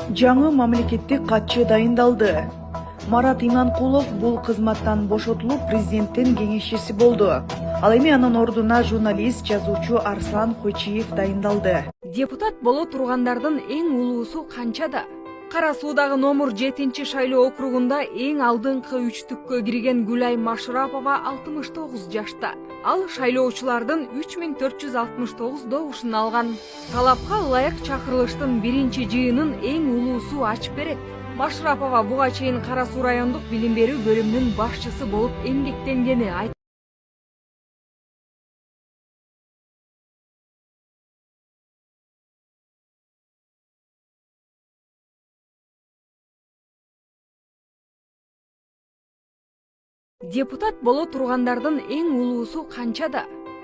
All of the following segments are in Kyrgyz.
Жаңы мамлекеттик катчы дайындалды. Марат Иманкулов бул кызматтан бошотулуп президенттин кеңешчиси болду. Ал эми анын ордуна журналист, жазуучу Арслан Койчиев дайындалды. Депутат боло тургандардын эң улуусу канчада? Кара Суудагы номер 7 шайлоо округунда эң алдыңкы үчтүккө кирген Гүлай Машырапова 69 жашта. Ал шайлоочулардын 3469 добушун алган. Талапка ылайык чакырылыштын биринчи жыйынын эң улуусу ачып берет. Машырапова буга чейин Кара Суу райондук билим берүү бөлүмүнүн башчысы болуп эмгектенгени айтты. Депутат боло тургандардын эң улуусу канчада?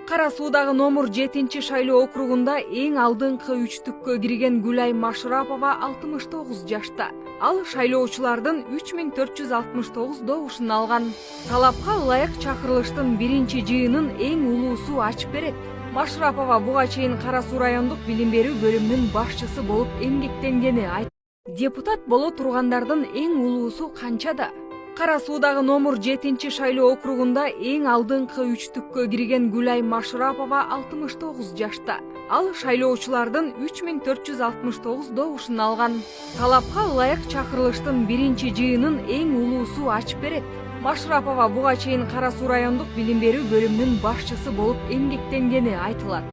Кара Суудагы номер 7 шайлоо округунда эң алдыңкы үчтүккө кирген Гүлай Машырапова 69 жашта. Ал шайлоочулардын 3469 добушун алган. Талапка ылайык чакырылыштын биринчи жыйынын эң улуусу ачып берет. Машырапова буга чейин Кара Суу райондук билим берүү бөлүмүнүн башчысы болуп эмгектенгени айтты. Депутат боло тургандардын эң улуусу канчада? Кара Суудагы номер 7 шайлоо округунда эң алдыңкы үчтүккө кирген Гүлай Машырапова 69 жашта. Ал шайлоочулардын 3469 добушун алган. Талапка ылайык чакырылыштын биринчи жыйынын эң улуусу ачып берет. Машырапова буга чейин Кара Суу райондук билим берүү бөлүмүнүн башчысы болуп эмгектенгени айтылат.